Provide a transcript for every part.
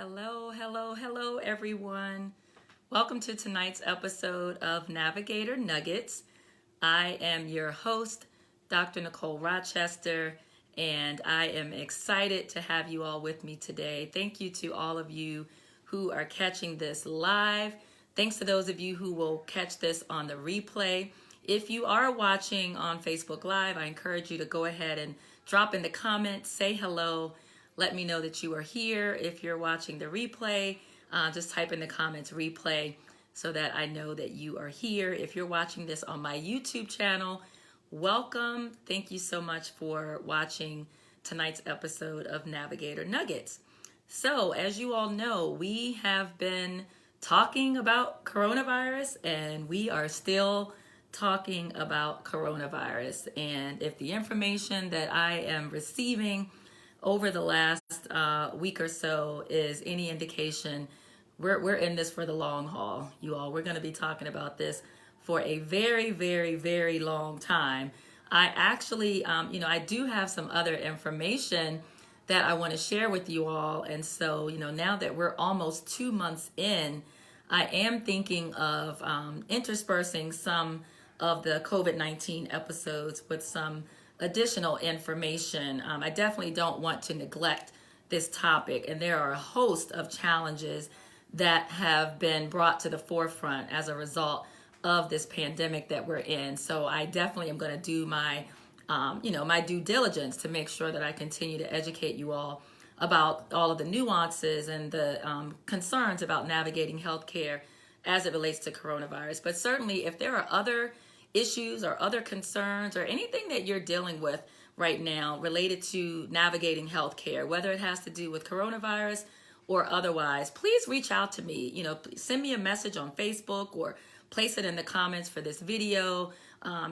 Hello, everyone. Welcome to tonight's episode of Navigator Nuggets. I am your host, Dr. Nicole Rochester, and I am excited to have you all with me today. Thank you to all of you who are catching this live. Thanks to those of you who will catch this on the replay. If you are watching on Facebook Live, I encourage you to go ahead and drop in the comments, say hello. Let me know that you are here. If you're watching the replay, just type in the comments replay so that I know that you are here. If you're watching this on my YouTube channel, welcome. Thank you so much for watching tonight's episode of Navigator Nuggets. So, as you all know, we have been talking about coronavirus, and we are still talking about coronavirus. And if the information that I am receiving over the last week or so is any indication, we're in this for the long haul, you all. We're going to be talking about this for a very, very, very long time. I actually, I do have some other information that I want to share with you all. And so, now that we're almost 2 months in, I am thinking of interspersing some of the COVID-19 episodes with some additional information. I definitely don't want to neglect this topic, and there are a host of challenges that have been brought to the forefront as a result of this pandemic that we're in. So I definitely am going to do my, my due diligence to make sure that I continue to educate you all about all of the nuances and the concerns about navigating healthcare as it relates to coronavirus. But certainly, if there are other issues or other concerns or anything that you're dealing with right now related to navigating healthcare, whether it has to do with coronavirus or otherwise, please reach out to me. Send me a message on Facebook or place it in the comments for this video.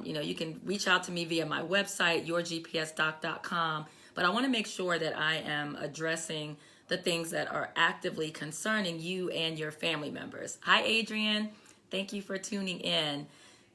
You can reach out to me via my website, yourgpsdoc.com. But I want to make sure that I am addressing the things that are actively concerning you and your family members. Hi, Adrian. Thank you for tuning in.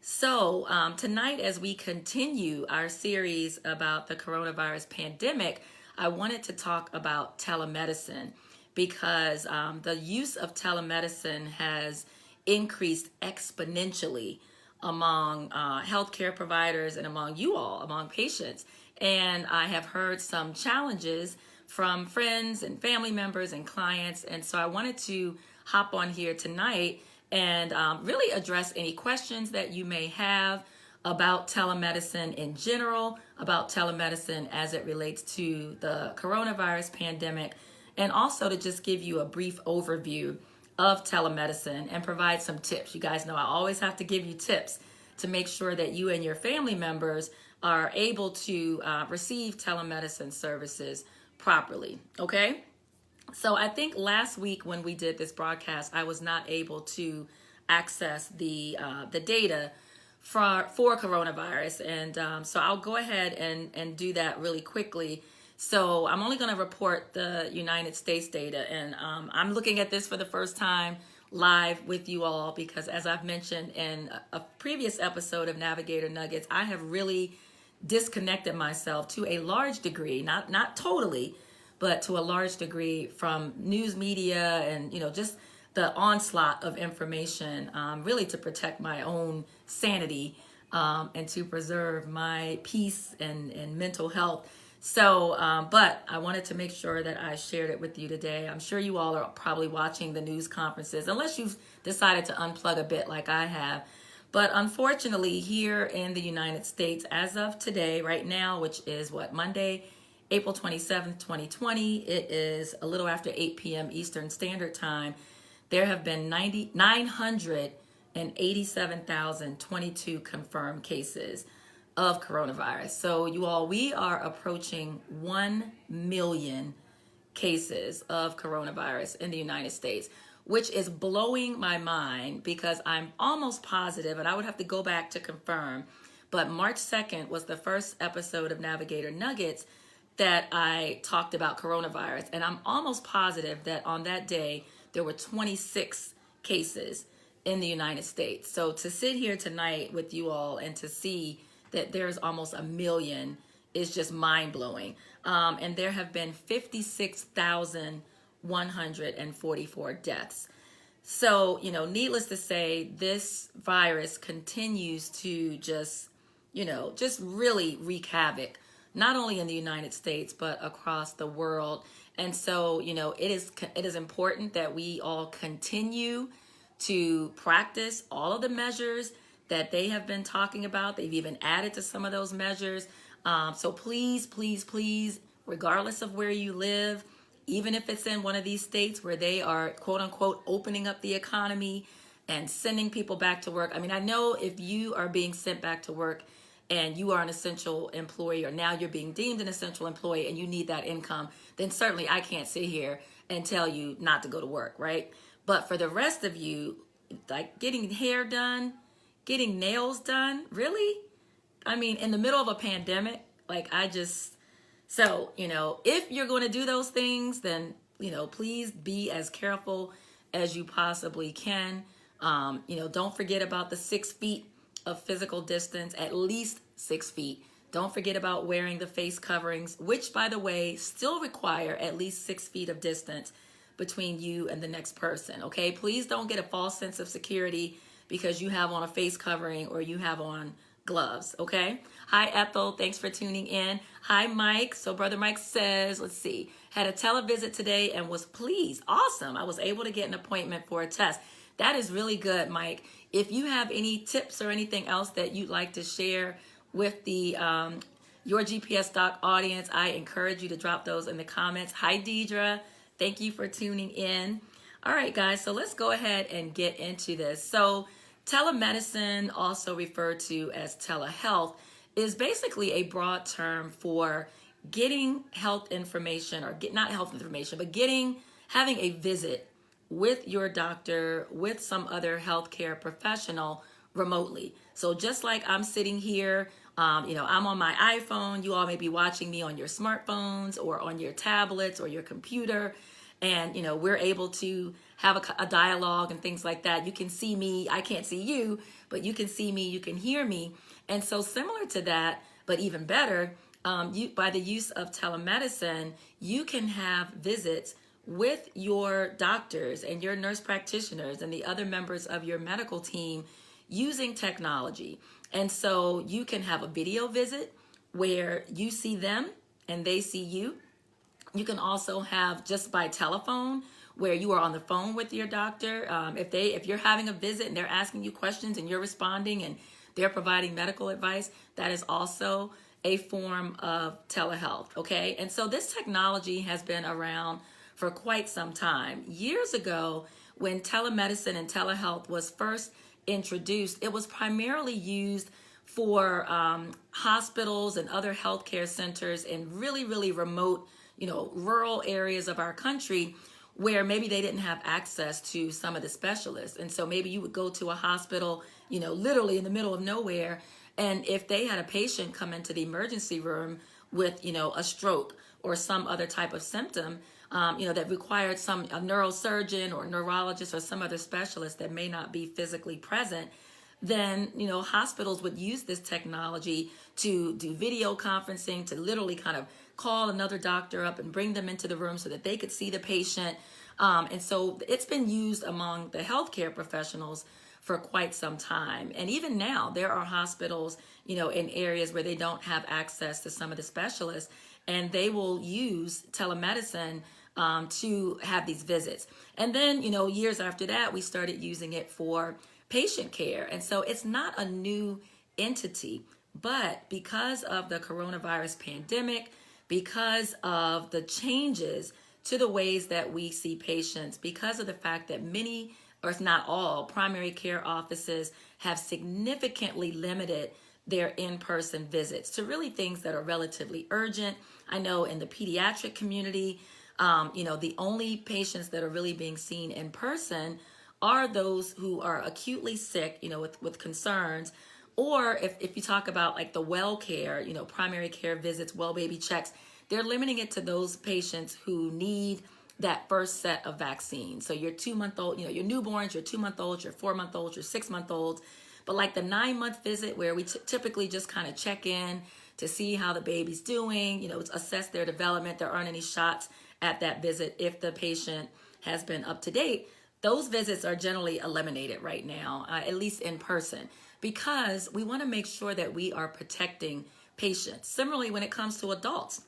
So tonight, as we continue our series about the coronavirus pandemic, I wanted to talk about telemedicine because the use of telemedicine has increased exponentially among healthcare providers and among you all, among patients. And I have heard some challenges from friends and family members and clients. And so I wanted to hop on here tonight and really address any questions that you may have about telemedicine in general, about telemedicine as it relates to the coronavirus pandemic, and also to just give you a brief overview of telemedicine and provide some tips. You guys know I always have to give you tips to make sure that you and your family members are able to receive telemedicine services properly, okay? So I think last week when we did this broadcast, I was not able to access the data for coronavirus. And so I'll go ahead and do that really quickly. So I'm only going to report the United States data. And I'm looking at this for the first time live with you all because, as I've mentioned in a previous episode of Navigator Nuggets, I have really disconnected myself to a large degree, not totally, but to a large degree from news media and, just the onslaught of information, really to protect my own sanity and to preserve my peace and mental health. So, but I wanted to make sure that I shared it with you today. I'm sure you all are probably watching the news conferences, unless you've decided to unplug a bit like I have. But unfortunately, here in the United States, as of today, right now, which is Monday, April 27th, 2020, it is a little after 8 p.m. Eastern Standard Time. There have been 987,022 confirmed cases of coronavirus. So you all, we are approaching 1 million cases of coronavirus in the United States, which is blowing my mind because I'm almost positive, and I would have to go back to confirm, but March 2nd was the first episode of Navigator Nuggets that I talked about coronavirus. And I'm almost positive that on that day, there were 26 cases in the United States. So to sit here tonight with you all and to see that there's almost 1 million is just mind blowing. And there have been 56,000 144 deaths. So, needless to say, this virus continues to just really wreak havoc, not only in the United States, but across the world. And so, it is important that we all continue to practice all of the measures that they have been talking about. They've even added to some of those measures. So please, please, please, regardless of where you live, even if it's in one of these states where they are, quote unquote, opening up the economy and sending people back to work. I mean, I know if you are being sent back to work and you are an essential employee, or now you're being deemed an essential employee and you need that income, then certainly I can't sit here and tell you not to go to work, right? But for the rest of you, like getting hair done, getting nails done, really? I mean, in the middle of a pandemic, so, if you're going to do those things, then, please be as careful as you possibly can. Don't forget about the 6 feet of physical distance, at least 6 feet. Don't forget about wearing the face coverings, which, by the way, still require at least 6 feet of distance between you and the next person, okay? Please don't get a false sense of security because you have on a face covering or you have on gloves, okay? Hi, Ethel. Thanks for tuning in. Hi, Mike. So Brother Mike says, let's see, had a televisit today and was pleased. Awesome. I was able to get an appointment for a test. That is really good, Mike. If you have any tips or anything else that you'd like to share with the Your GPS Doc audience, I encourage you to drop those in the comments. Hi, Deidre. Thank you for tuning in. All right, guys, so let's go ahead and get into this. So telemedicine, also referred to as telehealth, is basically a broad term for getting health information, or not health information, but having a visit with your doctor, with some other healthcare professional remotely. So just like I'm sitting here, I'm on my iPhone, you all may be watching me on your smartphones or on your tablets or your computer, and we're able to have a dialogue and things like that. You can see me, I can't see you, but you can see me, you can hear me. And so similar to that, but even better, by the use of telemedicine, you can have visits with your doctors and your nurse practitioners and the other members of your medical team using technology. And so you can have a video visit where you see them and they see you. You can also have just by telephone where you are on the phone with your doctor. If you're having a visit and they're asking you questions and you're responding and they're providing medical advice, that is also a form of telehealth, okay? And so this technology has been around for quite some time. Years ago, when telemedicine and telehealth was first introduced, it was primarily used for hospitals and other healthcare centers in really, really remote, rural areas of our country where maybe they didn't have access to some of the specialists. And so maybe you would go to a hospital, literally in the middle of nowhere, and if they had a patient come into the emergency room with, a stroke or some other type of symptom, that required a neurosurgeon or neurologist or some other specialist that may not be physically present, then, hospitals would use this technology to do video conferencing, to literally kind of call another doctor up and bring them into the room so that they could see the patient. And so it's been used among the healthcare professionals for quite some time. And even now, there are hospitals, in areas where they don't have access to some of the specialists, and they will use telemedicine to have these visits. And then, years after that, we started using it for patient care. And so it's not a new entity, but because of the coronavirus pandemic, because of the changes to the ways that we see patients, because of the fact that many, or if not all, primary care offices have significantly limited their in-person visits to really things that are relatively urgent. I know in the pediatric community, the only patients that are really being seen in person are those who are acutely sick, with concerns. Or if you talk about like the well care, primary care visits, well baby checks, they're limiting it to those patients who need that first set of vaccines. So your 2-month-old, your newborns, your 2-month-olds, your 4-month-olds, your 6-month-olds. But like the 9-month visit where we typically just kind of check in to see how the baby's doing, assess their development. There aren't any shots at that visit if the patient has been up to date. Those visits are generally eliminated right now, at least in person, because we want to make sure that we are protecting patients. Similarly, when it comes to adults,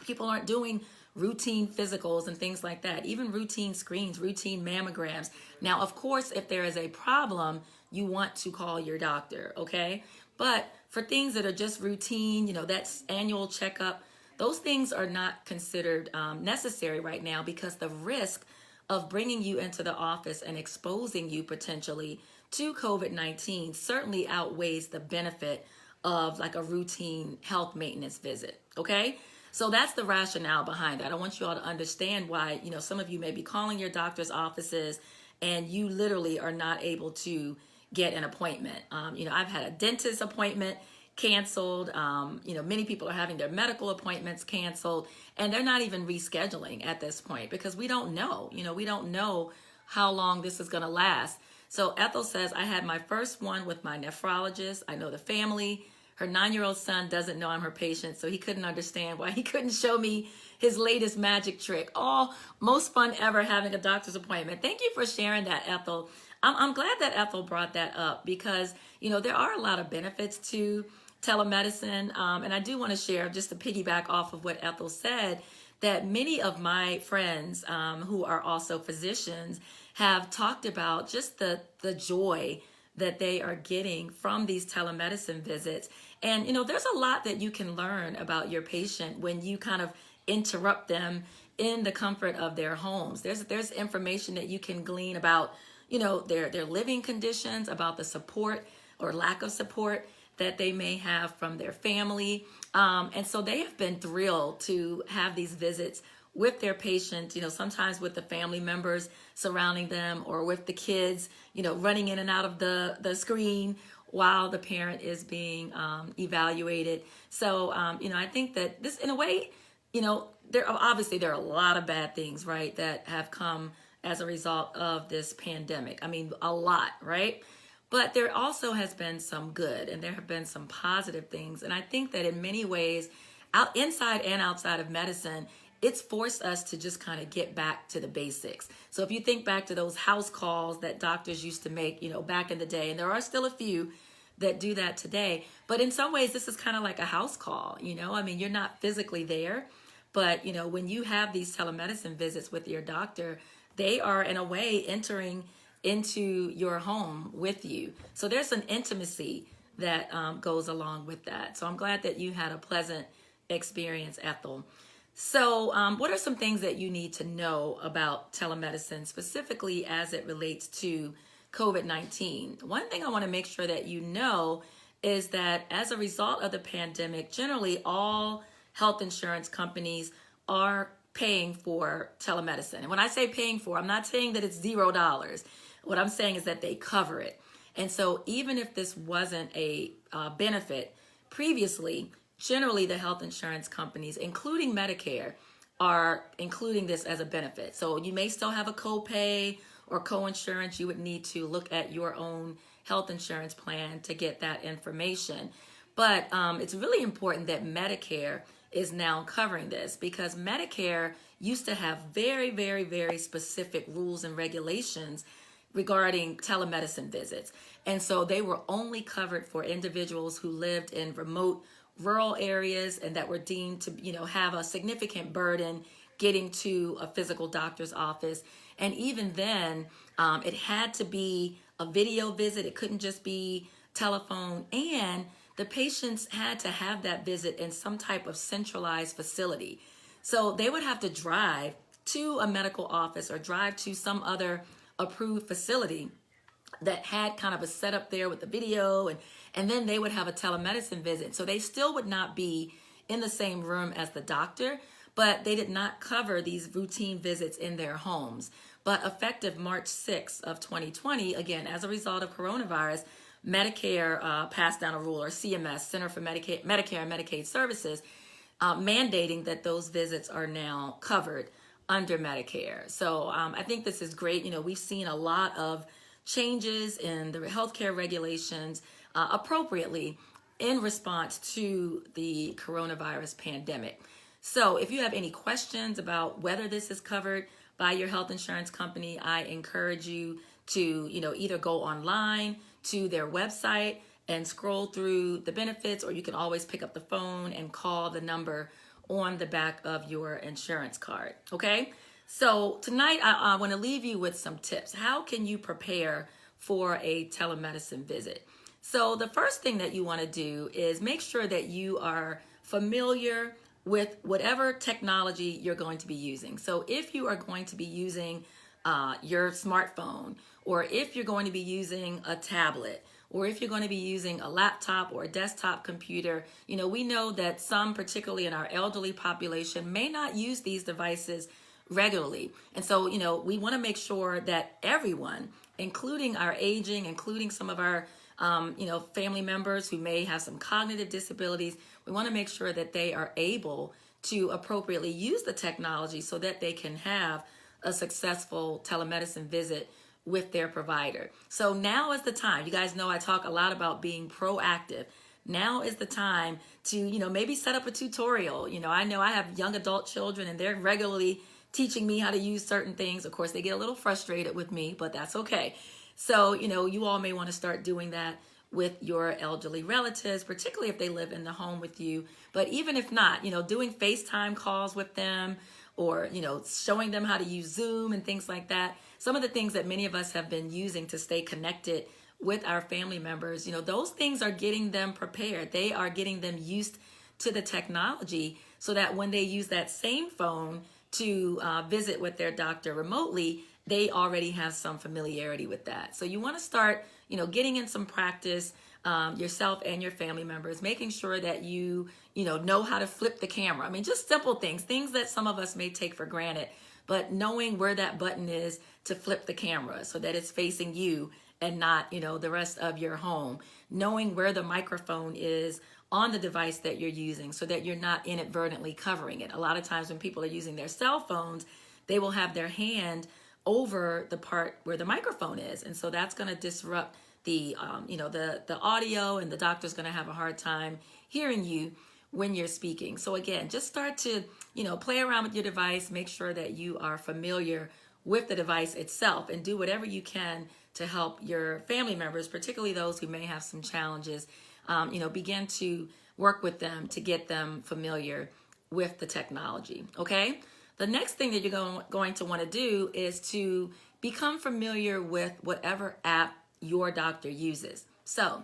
people aren't doing routine physicals and things like that, even routine screens, routine mammograms. Now, of course, if there is a problem, you want to call your doctor, okay? But for things that are just routine, that's annual checkup, those things are not considered necessary right now, because the risk of bringing you into the office and exposing you potentially to COVID-19 certainly outweighs the benefit of like a routine health maintenance visit, okay? So that's the rationale behind that. I want you all to understand why, some of you may be calling your doctor's offices and you literally are not able to get an appointment. I've had a dentist appointment canceled. Many people are having their medical appointments canceled, and they're not even rescheduling at this point because we don't know. We don't know how long this is going to last. So Ethel says, I had my first one with my nephrologist. I know the family. Her 9-year-old son doesn't know I'm her patient, so he couldn't understand why he couldn't show me his latest magic trick. Oh, most fun ever having a doctor's appointment. Thank you for sharing that, Ethel. I'm glad that Ethel brought that up because, there are a lot of benefits to telemedicine. And I do want to share, just to piggyback off of what Ethel said, that many of my friends who are also physicians have talked about just the joy that they are getting from these telemedicine visits. And, there's a lot that you can learn about your patient when you kind of interrupt them in the comfort of their homes. There's information that you can glean about, their living conditions, about the support or lack of support that they may have from their family. And so they have been thrilled to have these visits with their patients, sometimes with the family members surrounding them or with the kids, running in and out of the screen while the parent is being evaluated. So, I think that this, in a way, there are a lot of bad things, right, that have come as a result of this pandemic. I mean, a lot, right? But there also has been some good, and there have been some positive things. And I think that in many ways, inside and outside of medicine, it's forced us to just kind of get back to the basics. So if you think back to those house calls that doctors used to make, back in the day, and there are still a few that do that today, but in some ways, this is kind of like a house call, I mean, you're not physically there, but, when you have these telemedicine visits with your doctor, they are in a way entering into your home with you. So there's an intimacy that goes along with that. So I'm glad that you had a pleasant experience, Ethel. So what are some things that you need to know about telemedicine, specifically as it relates to COVID-19? One thing I want to make sure that you know is that as a result of the pandemic, generally all health insurance companies are paying for telemedicine. And when I say paying for, I'm not saying that it's $0. What I'm saying is that they cover it. And so even if this wasn't a benefit previously, generally the health insurance companies, including Medicare, are including this as a benefit. So you may still have a copay or co-insurance. You would need to look at your own health insurance plan to get that information. But it's really important that Medicare is now covering this, because Medicare used to have very, very, very specific rules and regulations regarding telemedicine visits. And so they were only covered for individuals who lived in remote rural areas and that were deemed to, have a significant burden getting to a physical doctor's office. And even then, it had to be a video visit. It couldn't just be telephone. And the patients had to have that visit in some type of centralized facility. So they would have to drive to a medical office or drive to some other approved facility that had kind of a setup there with the video, and then they would have a telemedicine visit. So they still would not be in the same room as the doctor, but they did not cover these routine visits in their homes. But effective March 6th of 2020, again, as a result of coronavirus, Medicare passed down a rule, or CMS, Center for Medicare and Medicaid Services, mandating that those visits are now covered under Medicare. So I think this is great. We've seen a lot of changes in the healthcare regulations appropriately in response to the coronavirus pandemic. So if you have any questions about whether this is covered by your health insurance company, I encourage you to, either go online to their website and scroll through the benefits, or you can always pick up the phone and call the number on the back of your insurance card. Okay? So tonight I want to leave you with some tips. How can you prepare for a telemedicine visit? So the first thing that you want to do is make sure that you are familiar with whatever technology you're going to be using. So if you are going to be using your smartphone, or if you're going to be using a tablet, or if you're going to be using a laptop or a desktop computer, we know that some, particularly in our elderly population, may not use these devices regularly. And so, we want to make sure that everyone, including our aging, including some of our family members who may have some cognitive disabilities, we want to make sure that they are able to appropriately use the technology so that they can have a successful telemedicine visit with their provider. So now is the time. You guys know I talk a lot about being proactive. Now is the time to, maybe set up a tutorial. I know I have young adult children and they're regularly teaching me how to use certain things. Of course, they get a little frustrated with me, but that's okay. So, you all may want to start doing that with your elderly relatives, particularly if they live in the home with you. But even if not, doing FaceTime calls with them, or, showing them how to use Zoom and things like that. Some of the things that many of us have been using to stay connected with our family members, those things are getting them prepared. They are getting them used to the technology so that when they use that same phone to visit with their doctor remotely, they already have some familiarity with that. So you want to start, getting in some practice, yourself and your family members, making sure that you know how to flip the camera. I mean, just simple things that some of us may take for granted, but knowing where that button is to flip the camera so that it's facing you and not, the rest of your home. Knowing where the microphone is on the device that you're using so that you're not inadvertently covering it. A lot of times when people are using their cell phones, they will have their hand over the part where the microphone is. And so that's going to disrupt the audio, and the doctor's going to have a hard time hearing you when you're speaking. So again, just start to, play around with your device, make sure that you are familiar with the device itself, and do whatever you can to help your family members, particularly those who may have some challenges, begin to work with them to get them familiar with the technology. Okay. The next thing that you're going to want to do is to become familiar with whatever app your doctor uses. So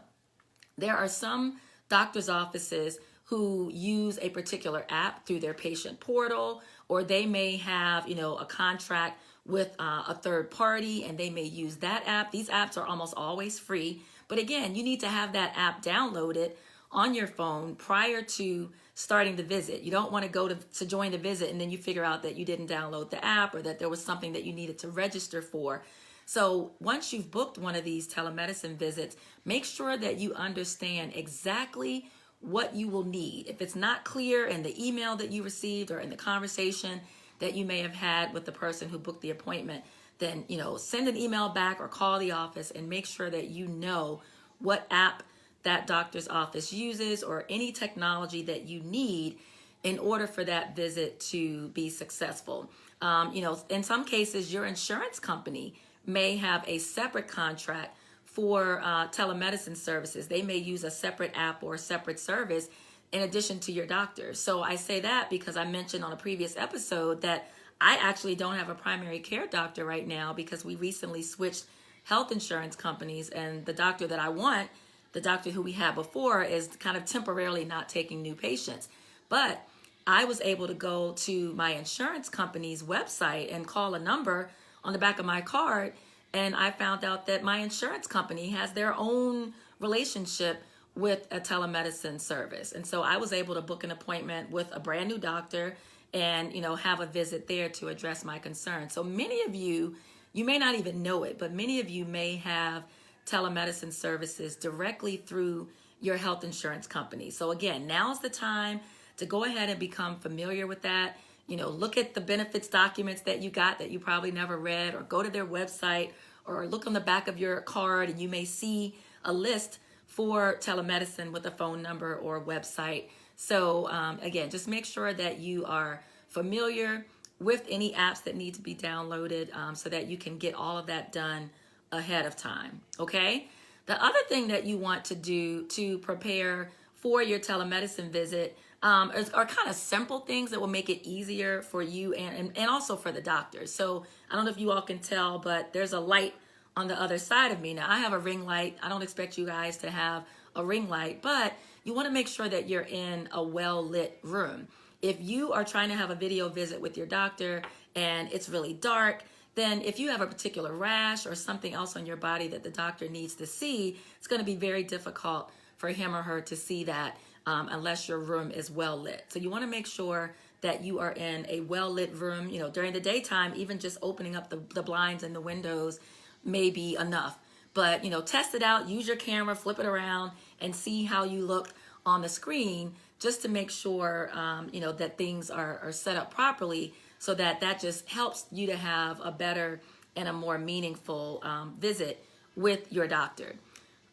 there are some doctor's offices who use a particular app through their patient portal, or they may have, a contract with a third party and they may use that app. These apps are almost always free. But again, you need to have that app downloaded on your phone prior to starting the visit. You don't want to go to join the visit and then you figure out that you didn't download the app, or that there was something that you needed to register for. So once you've booked one of these telemedicine visits, make sure that you understand exactly what you will need. If it's not clear in the email that you received or in the conversation that you may have had with the person who booked the appointment, then, send an email back or call the office and make sure that you know what app that doctor's office uses, or any technology that you need in order for that visit to be successful. In some cases, your insurance company may have a separate contract for telemedicine services. They may use a separate app or a separate service in addition to your doctor. So I say that because I mentioned on a previous episode that I actually don't have a primary care doctor right now because we recently switched health insurance companies, and the doctor that I want, the doctor who we had before, is kind of temporarily not taking new patients. But I was able to go to my insurance company's website and call a number on the back of my card, and I found out that my insurance company has their own relationship with a telemedicine service. And so I was able to book an appointment with a brand new doctor and, have a visit there to address my concerns. So many of you may not even know it, but many of you may have telemedicine services directly through your health insurance company. So again, now's the time to go ahead and become familiar with that. Look at the benefits documents that you got that you probably never read, or go to their website, or look on the back of your card and you may see a list for telemedicine with a phone number or a website. So again, just make sure that you are familiar with any apps that need to be downloaded so that you can get all of that done ahead of time, okay? The other thing that you want to do to prepare for your telemedicine visit are kind of simple things that will make it easier for you and also for the doctors. So I don't know if you all can tell, but there's a light on the other side of me. Now I have a ring light. I don't expect you guys to have a ring light, but you want to make sure that you're in a well-lit room. If you are trying to have a video visit with your doctor and it's really dark, then if you have a particular rash or something else on your body that the doctor needs to see, it's going to be very difficult for him or her to see that unless your room is well lit. So you want to make sure that you are in a well lit room. You know, during the daytime, even just opening up the blinds and the windows may be enough. But, you know, test it out, use your camera, flip it around, and see how you look on the screen just to make sure, you know, that things are set up properly so that just helps you to have a better and a more meaningful visit with your doctor.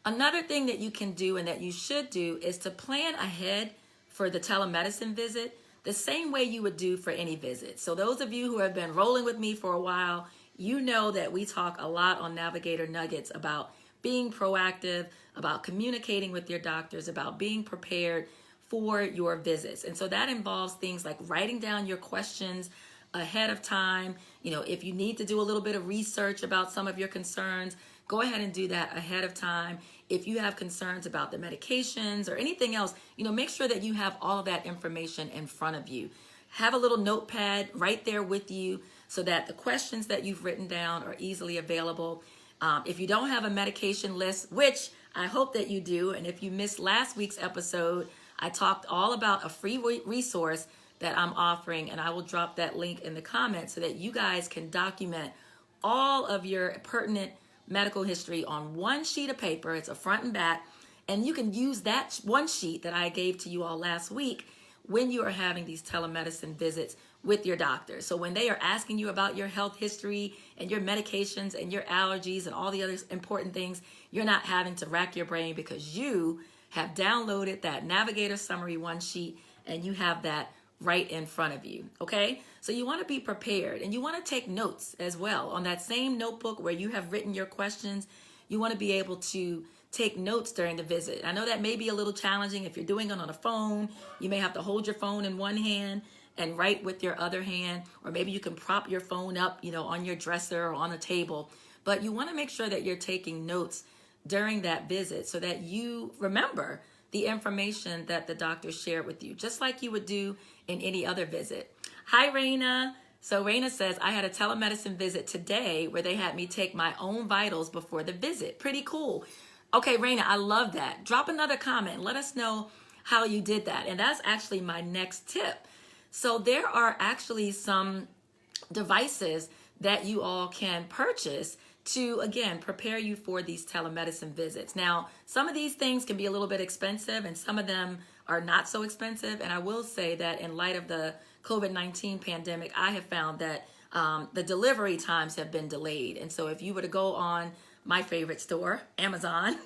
Another thing that you can do and that you should do is to plan ahead for the telemedicine visit the same way you would do for any visit. So those of you who have been rolling with me for a while, you know that we talk a lot on Navigator Nuggets about being proactive, about communicating with your doctors, about being prepared for your visits. And so that involves things like writing down your questions ahead of time. You know, if you need to do a little bit of research about some of your concerns, go ahead and do that ahead of time. If you have concerns about the medications or anything else, you know, make sure that you have all of that information in front of you. Have a little notepad right there with you so that the questions that you've written down are easily available. If you don't have a medication list, which I hope that you do, and if you missed last week's episode, I talked all about a free resource that I'm offering, and I will drop that link in the comments so that you guys can document all of your pertinent medical history on one sheet of paper. It's a front and back, and you can use that one sheet that I gave to you all last week when you are having these telemedicine visits with your doctor. So when they are asking you about your health history and your medications and your allergies and all the other important things, you're not having to rack your brain because you have downloaded that Navigator Summary one sheet and you have that right in front of you, okay? So you want to be prepared and you want to take notes as well. On that same notebook where you have written your questions, you want to be able to take notes during the visit. I know that may be a little challenging if you're doing it on a phone. You may have to hold your phone in one hand and write with your other hand, or maybe you can prop your phone up, you know, on your dresser or on a table. But you want to make sure that you're taking notes during that visit so that you remember the information that the doctor shared with you, just like you would do in any other visit. Hi, Raina. So Raina says, I had a telemedicine visit today where they had me take my own vitals before the visit. Pretty cool. Okay, Raina, I love that. Drop another comment. Let us know how you did that. And that's actually my next tip. So there are actually some devices that you all can purchase to, again, prepare you for these telemedicine visits. Now, some of these things can be a little bit expensive and some of them are not so expensive. And I will say that in light of the COVID-19 pandemic, I have found that the delivery times have been delayed. And so if you were to go on my favorite store, Amazon,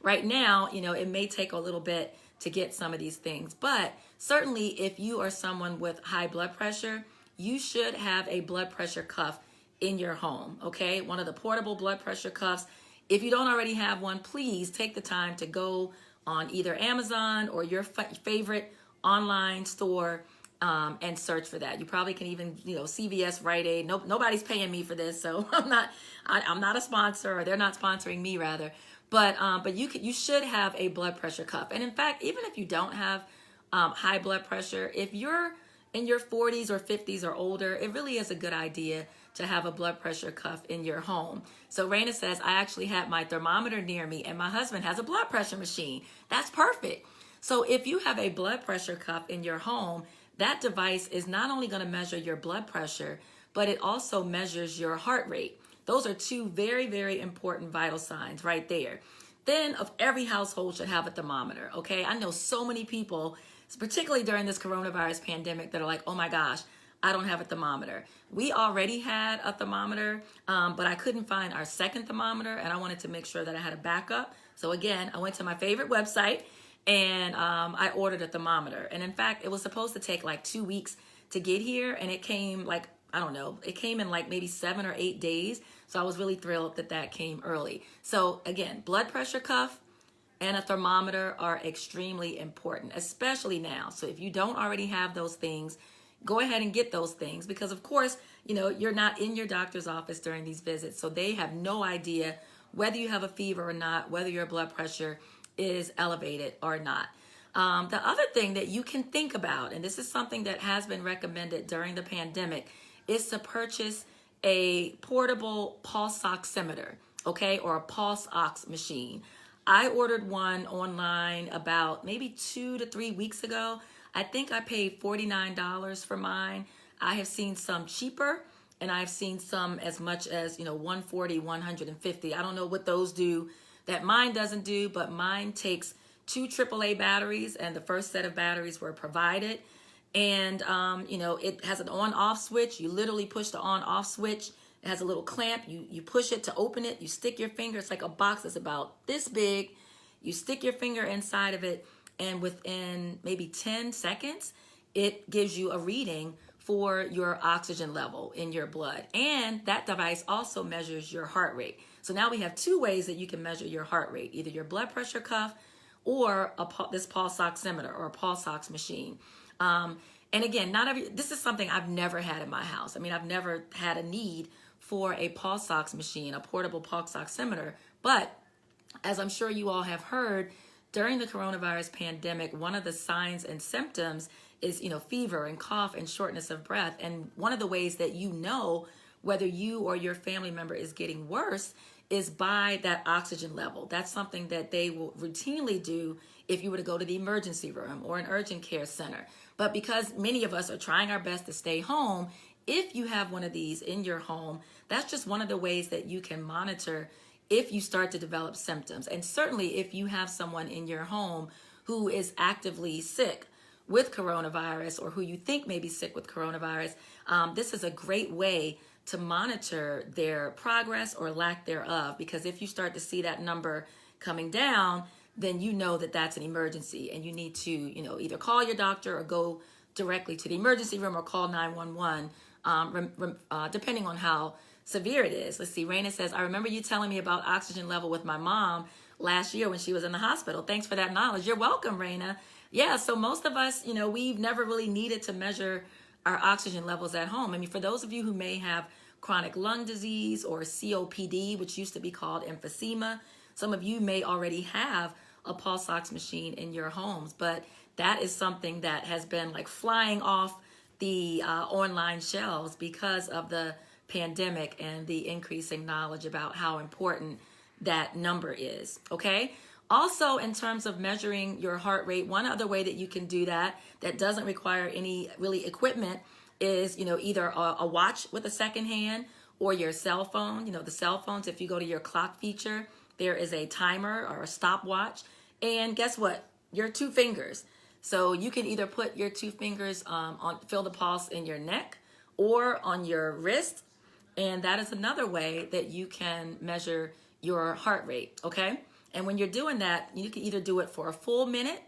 right now, you know, it may take a little bit to get some of these things. But certainly if you are someone with high blood pressure, you should have a blood pressure cuff in your home, okay? One of the portable blood pressure cuffs. If you don't already have one, please take the time to go on either Amazon or your favorite online store and search for that. You probably can even, you know, CVS, Rite Aid. Nobody's paying me for this, so I'm not a sponsor, or they're not sponsoring me rather. But you should have a blood pressure cuff. And in fact, even if you don't have high blood pressure, if you're in your 40s or 50s or older, it really is a good idea to have a blood pressure cuff in your home. So Raina says, I actually had my thermometer near me and my husband has a blood pressure machine. That's perfect. So if you have a blood pressure cuff in your home, that device is not only going to measure your blood pressure, but it also measures your heart rate. Those are two very, very important vital signs right there. Then every household should have a thermometer, okay? I know so many people, particularly during this coronavirus pandemic, that are like, oh my gosh, I don't have a thermometer. We already had a thermometer, but I couldn't find our second thermometer, and I wanted to make sure that I had a backup. So again, I went to my favorite website, And I ordered a thermometer. And in fact, it was supposed to take like 2 weeks to get here. And it came like, I don't know, it came in like maybe 7 or 8 days. So I was really thrilled that that came early. So again, blood pressure cuff and a thermometer are extremely important, especially now. So if you don't already have those things, go ahead and get those things, because of course, you're not in your doctor's office during these visits. So they have no idea whether you have a fever or not, whether your blood pressure is elevated or not. The other thing that you can think about, and this is something that has been recommended during the pandemic, is to purchase a portable pulse oximeter, okay, or a pulse ox machine. I ordered one online about maybe 2 to 3 weeks ago. I think I paid $49 for mine. I have seen some cheaper, and I've seen some as much as, $140, $150. I don't know what those do that mine doesn't do, but mine takes 2 AAA batteries, and the first set of batteries were provided. And, it has an on-off switch. You literally push the on-off switch. It has a little clamp. You push it to open it. You stick your finger. It's like a box that's about this big. You stick your finger inside of it, and within maybe 10 seconds, it gives you a reading for your oxygen level in your blood. And that device also measures your heart rate. So now we have 2 ways that you can measure your heart rate, either your blood pressure cuff or this pulse oximeter or a pulse ox machine. And again, this is something I've never had in my house. I mean, I've never had a need for a pulse ox machine, a portable pulse oximeter. But as I'm sure you all have heard, during the coronavirus pandemic, one of the signs and symptoms is, fever and cough and shortness of breath. And one of the ways that you know whether you or your family member is getting worse is by that oxygen level. That's something that they will routinely do if you were to go to the emergency room or an urgent care center. But because many of us are trying our best to stay home, if you have one of these in your home, that's just one of the ways that you can monitor if you start to develop symptoms. And certainly if you have someone in your home who is actively sick with coronavirus, or who you think may be sick with coronavirus, this is a great way to monitor their progress or lack thereof. Because if you start to see that number coming down, then you know that that's an emergency, and you need to, either call your doctor or go directly to the emergency room or call 911, depending on how severe it is. Let's see, Raina says, I remember you telling me about oxygen level with my mom last year when she was in the hospital. Thanks for that knowledge. You're welcome, Raina. Yeah, so most of us, we've never really needed to measure our oxygen levels at home. I mean, for those of you who may have chronic lung disease or COPD, which used to be called emphysema, some of you may already have a pulse ox machine in your homes, but that is something that has been like flying off the online shelves because of the pandemic and the increasing knowledge about how important that number is, okay? Also, in terms of measuring your heart rate, one other way that you can do that doesn't require any really equipment is, either a watch with a second hand or your cell phone. The cell phones, if you go to your clock feature, there is a timer or a stopwatch. And guess what? Your 2 fingers. So you can either put your 2 fingers feel the pulse in your neck or on your wrist. And that is another way that you can measure your heart rate, okay? And when you're doing that, you can either do it for a full minute,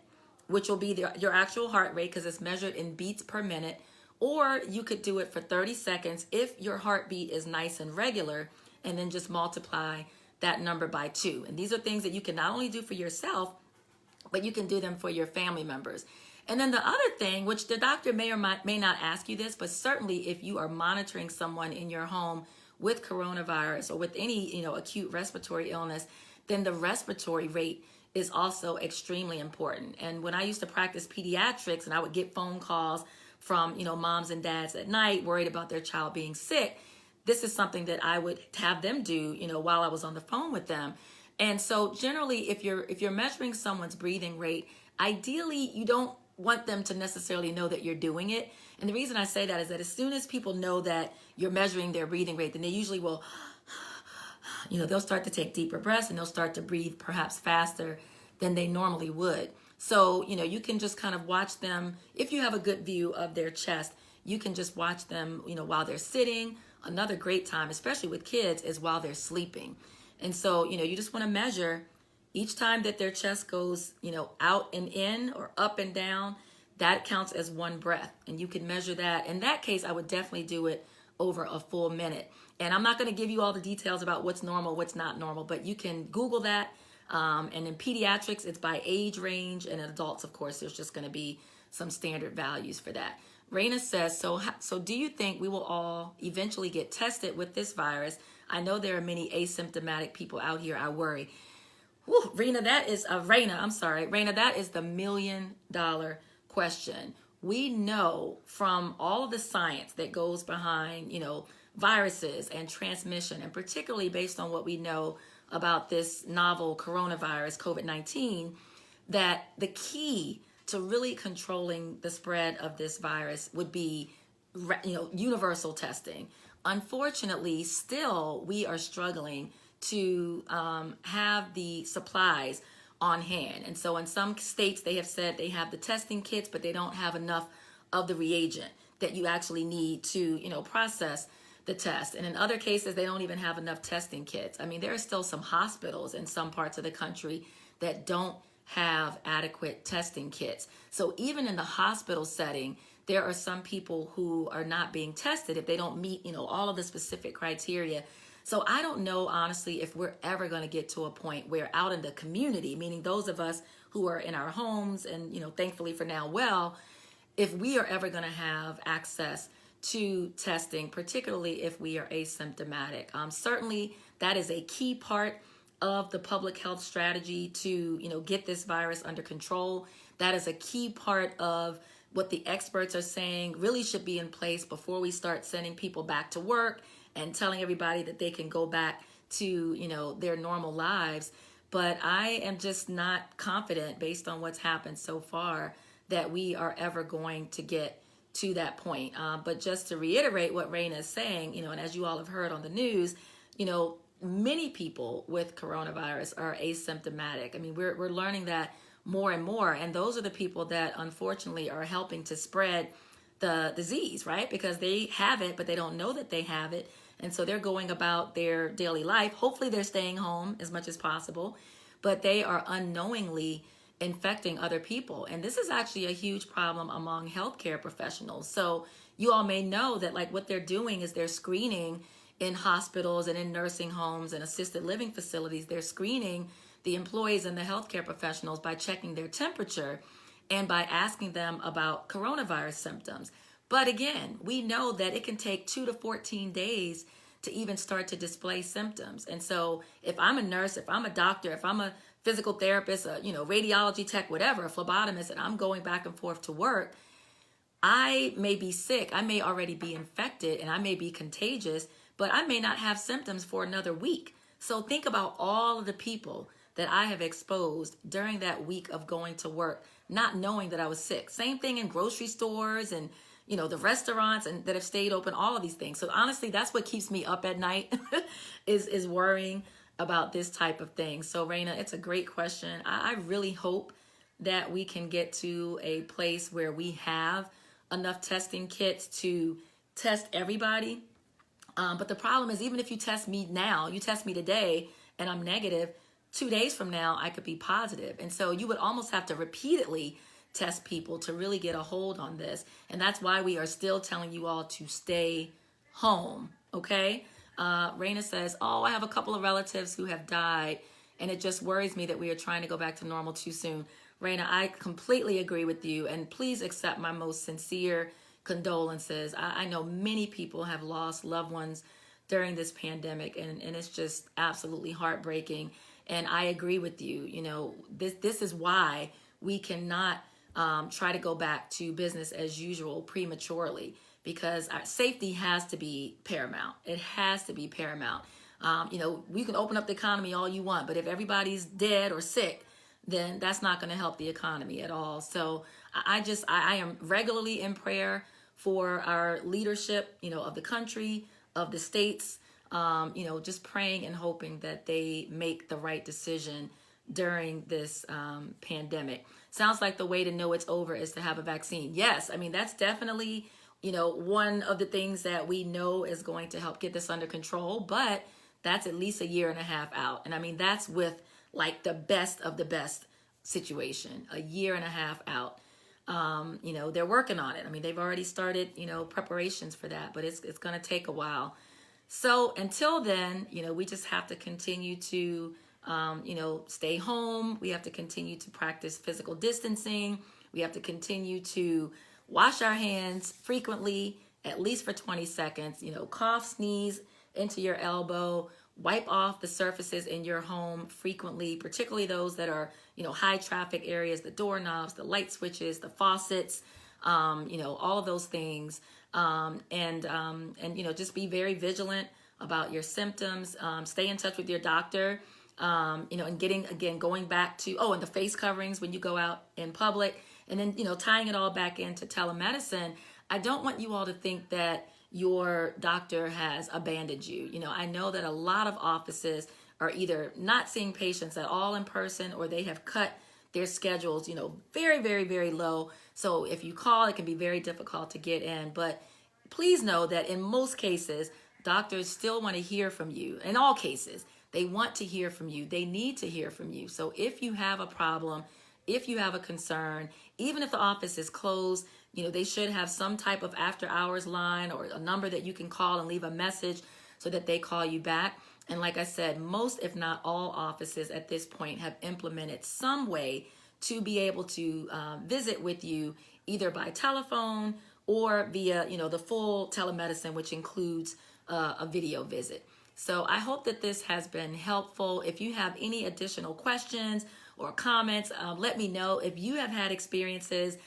which will be your actual heart rate because it's measured in beats per minute, or you could do it for 30 seconds if your heartbeat is nice and regular, and then just multiply that number by 2. And these are things that you can not only do for yourself, but you can do them for your family members. And then the other thing, which the doctor may or may not ask you this, but certainly if you are monitoring someone in your home with coronavirus or with any, acute respiratory illness, then the respiratory rate is also extremely important. And when I used to practice pediatrics and I would get phone calls from, moms and dads at night worried about their child being sick, this is something that I would have them do, while I was on the phone with them. And so generally, if you're measuring someone's breathing rate, ideally you don't want them to necessarily know that you're doing it. And the reason I say that is that as soon as people know that you're measuring their breathing rate, then they usually will, they'll start to take deeper breaths and they'll start to breathe perhaps faster than they normally would. So, you can just kind of watch them. If you have a good view of their chest, you can just watch them, while they're sitting. Another great time, especially with kids, is while they're sleeping. And so, you just want to measure Each time that their chest goes, out and in or up and down, that counts as one breath. And you can measure that. In that case, I would definitely do it over a full minute. And I'm not going to give you all the details about what's normal, what's not normal, but you can Google that. And in pediatrics, it's by age range. And in adults, of course, there's just going to be some standard values for that. Raina says, so do you think we will all eventually get tested with this virus? I know there are many asymptomatic people out here. I worry. Whew, Raina, that is the $1 million question. We know from all of the science that goes behind, viruses and transmission, and particularly based on what we know about this novel coronavirus, COVID-19, that the key to really controlling the spread of this virus would be, universal testing. Unfortunately, still, we are struggling to have the supplies on hand. And so in some states, they have said they have the testing kits, but they don't have enough of the reagent that you actually need to, process the test. And in other cases, they don't even have enough testing kits. I mean, there are still some hospitals in some parts of the country that don't have adequate testing kits. So even in the hospital setting, there are some people who are not being tested if they don't meet, all of the specific criteria. So I don't know, honestly, if we're ever going to get to a point where out in the community, meaning those of us who are in our homes and, thankfully for now, if we are ever going to have access to testing, particularly if we are asymptomatic. Certainly, that is a key part of the public health strategy to, get this virus under control. That is a key part of what the experts are saying really should be in place before we start sending people back to work and telling everybody that they can go back to, their normal lives. But I am just not confident based on what's happened so far that we are ever going to get to that point. But just to reiterate what Raina is saying, and as you all have heard on the news, many people with coronavirus are asymptomatic. I mean, we're learning that more and more. And those are the people that unfortunately are helping to spread the disease, right? Because they have it, but they don't know that they have it. And so they're going about their daily life. Hopefully they're staying home as much as possible, but they are unknowingly infecting other people. And this is actually a huge problem among healthcare professionals. So you all may know that what they're doing is they're screening in hospitals and in nursing homes and assisted living facilities. They're screening the employees and the healthcare professionals by checking their temperature and by asking them about coronavirus symptoms. But again, we know that it can take 2 to 14 days to even start to display symptoms. And so if I'm a nurse, if I'm a doctor, if I'm a physical therapist, radiology tech, whatever, a phlebotomist, and I'm going back and forth to work, I may be sick, I may already be infected, and I may be contagious, but I may not have symptoms for another week. So think about all of the people that I have exposed during that week of going to work, not knowing that I was sick. Same thing in grocery stores and, the restaurants and that have stayed open, all of these things. So honestly, that's what keeps me up at night is worrying about this type of thing. So Raina, it's a great question. I really hope that we can get to a place where we have enough testing kits to test everybody. But the problem is, even if you test me now, you test me today and I'm negative, 2 days from now, I could be positive. And so you would almost have to repeatedly test people to really get a hold on this. And that's why we are still telling you all to stay home, okay? Raina says, I have a couple of relatives who have died, and it just worries me that we are trying to go back to normal too soon. Raina, I completely agree with you, and please accept my most sincere condolences. I know many people have lost loved ones during this pandemic, and it's just absolutely heartbreaking. And I agree with you. This is why we cannot try to go back to business as usual prematurely, because our safety has to be paramount. It has to be paramount. We can open up the economy all you want, but if everybody's dead or sick, then that's not going to help the economy at all. So I am regularly in prayer for our leadership, of the country, of the states, just praying and hoping that they make the right decision during this pandemic. Sounds like the way to know it's over is to have a vaccine. Yes, I mean, that's definitely, one of the things that we know is going to help get this under control, but that's at least 1.5 years out. And I mean, that's with like the best of the best situation, a year and a half out. They're working on it. I mean, they've already started, preparations for that, but it's going to take a while. So until then, we just have to continue to, stay home. We have to continue to practice physical distancing. We have to continue to wash our hands frequently, at least for 20 seconds, cough, sneeze into your elbow, wipe off the surfaces in your home frequently, particularly those that are, high traffic areas, the doorknobs, the light switches, the faucets, all of those things. Just be very vigilant about your symptoms. Stay in touch with your doctor, and going back to, and the face coverings when you go out in public, and then, tying it all back into telemedicine. I don't want you all to think that your doctor has abandoned you. I know that a lot of offices are either not seeing patients at all in person, or they have cut their schedules, very, very, very low. So if you call, it can be very difficult to get in. But please know that in most cases, doctors still want to hear from you. In all cases, they want to hear from you. They need to hear from you. So if you have a problem, if you have a concern, even if the office is closed, they should have some type of after hours line or a number that you can call and leave a message so that they call you back. And like I said, most, if not all offices at this point have implemented some way to be able to visit with you either by telephone or via, the full telemedicine, which includes a video visit. So I hope that this has been helpful. If you have any additional questions or comments, let me know. If you have had experiences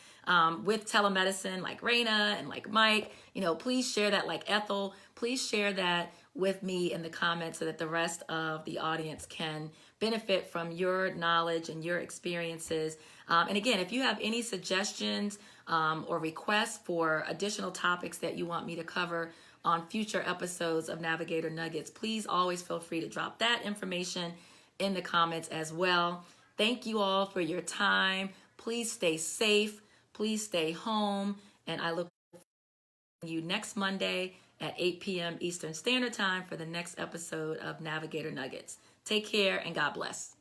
with telemedicine like Raina and like Mike, please share that, like Ethel, please share that with me in the comments so that the rest of the audience can benefit from your knowledge and your experiences. And again, if you have any suggestions or requests for additional topics that you want me to cover on future episodes of Navigator Nuggets, please always feel free to drop that information in the comments as well. Thank you all for your time. Please stay safe. Please stay home. And I look forward to you next Monday at 8 p.m. Eastern Standard Time for the next episode of Navigator Nuggets. Take care and God bless.